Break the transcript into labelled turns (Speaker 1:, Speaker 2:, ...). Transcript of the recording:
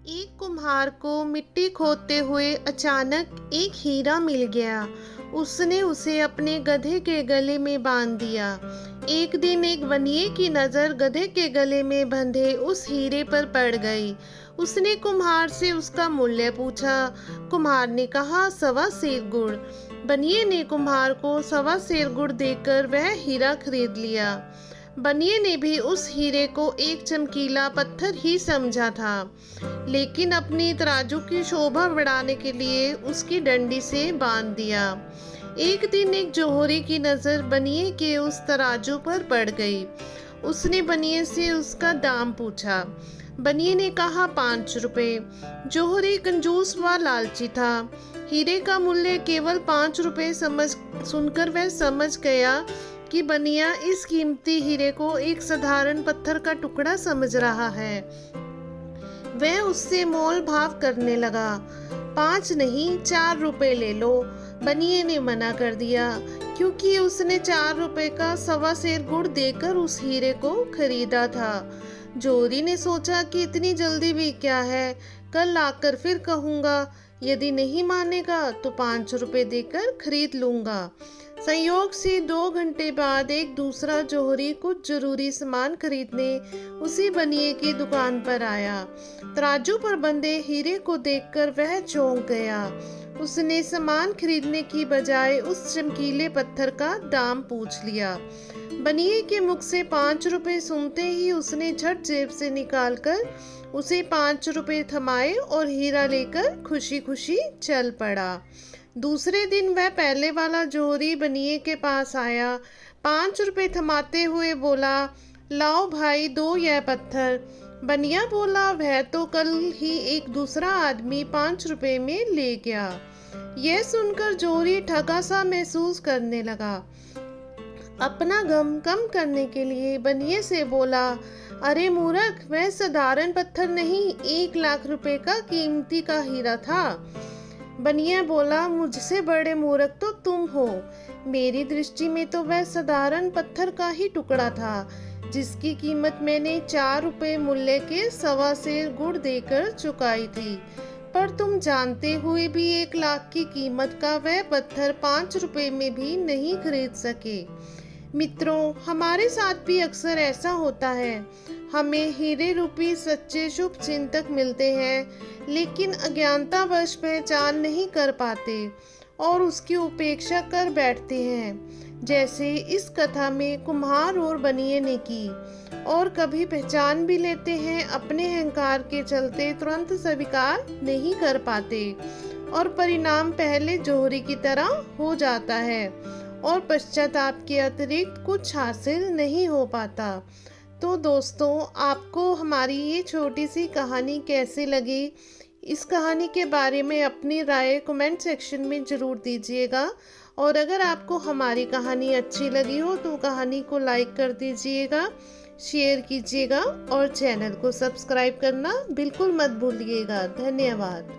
Speaker 1: एक कुम्हार को मिट्टी खोदते हुए अचानक एक हीरा मिल गया। उसने उसे अपने गधे के गले में बांध दिया। एक दिन एक बनिए की नज़र गधे के गले में बंधे उस हीरे पर पड़ गई। उसने कुम्हार से उसका मूल्य पूछा। कुम्हार ने कहा 1.25 सेर गुड़। बनिए ने कुम्हार को 1.25 सेर गुड़ देकर वह हीरा खरीद लिया। बनिए ने भी उस हीरे को एक चमकीला पत्थर ही समझा था, लेकिन अपनी तराजू की शोभा बढ़ाने के लिए उसकी डंडी से बांध दिया। एक दिन एक जौहरी की नज़र बनिए के उस तराजू पर पड़ गई। उसने बनिए से उसका दाम पूछा। बनिए ने कहा 5 रुपए। जौहरी कंजूस व लालची था। हीरे का मूल्य केवल 5 रुपए सुनकर वह समझ गया कि बनिया इस कीमती हीरे को एक साधारण पत्थर का टुकड़ा समझ रहा है। वह उससे मोल भाव करने लगा। 5 नहीं 4 रुपए ले लो। बनिए ने मना कर दिया, क्योंकि उसने 4 रुपए का 1.25 सेर गुड़ देकर उस हीरे को खरीदा था। जोरी ने सोचा कि इतनी जल्दी भी क्या है, कल आकर फिर कहूँगा। यदि नहीं मानेगा तो 5 रुपए देकर खरीद लूँगा। संयोग से 2 घंटे बाद एक दूसरा जौहरी कुछ जरूरी सामान खरीदने उसी बनिए की दुकान पर आया। तराजू पर बंधे हीरे को देखकर वह चौंक गया। उसने सामान खरीदने की बजाय उस चमकीले पत्थर का दाम पूछ लिया। बनिए के मुख से 5 रुपए सुनते ही उसने झट जेब से निकालकर उसे 5 रुपए थमाए और हीरा लेकर खुशी खुशी चल पड़ा। दूसरे दिन वह पहले वाला जौहरी बनिए के पास आया। 5 रुपए थमाते हुए बोला, लाओ भाई दो यह पत्थर। बनिया बोला, वह तो कल ही एक दूसरा आदमी 5 रुपए में ले गया। यह सुनकर जौहरी ठगा सा महसूस करने लगा। अपना गम कम करने के लिए बनिए से बोला, अरे मूर्ख, वह साधारण पत्थर नहीं 1 लाख रुपए का कीमती का हीरा था। बनिया बोला, मुझसे बड़े मूर्ख तो तुम हो। मेरी दृष्टि में तो वह साधारण पत्थर का ही टुकड़ा था, जिसकी कीमत मैंने 4 रुपए मूल्य के 1.25 सेर गुड़ देकर चुकाई थी। पर तुम जानते हुए भी 1 लाख की कीमत का वह पत्थर 5 रुपए में भी नहीं खरीद सके। मित्रों, हमारे साथ भी अक्सर ऐसा होता है। हमें हीरे रूपी सच्चे शुभ चिंतक मिलते हैं, लेकिन अज्ञानतावश पहचान नहीं कर पाते और उसकी उपेक्षा कर बैठते हैं, जैसे इस कथा में कुम्हार और बनिए ने की। और कभी पहचान भी लेते हैं, अपने अहंकार के चलते तुरंत स्वीकार नहीं कर पाते और परिणाम पहले जौहरी की तरह हो जाता है और पश्चाताप के अतिरिक्त कुछ हासिल नहीं हो पाता। तो दोस्तों, आपको हमारी ये छोटी सी कहानी कैसी लगी? इस कहानी के बारे में अपनी राय कमेंट सेक्शन में ज़रूर दीजिएगा। और अगर आपको हमारी कहानी अच्छी लगी हो तो कहानी को लाइक कर दीजिएगा, शेयर कीजिएगा और चैनल को सब्सक्राइब करना बिल्कुल मत भूलिएगा। धन्यवाद।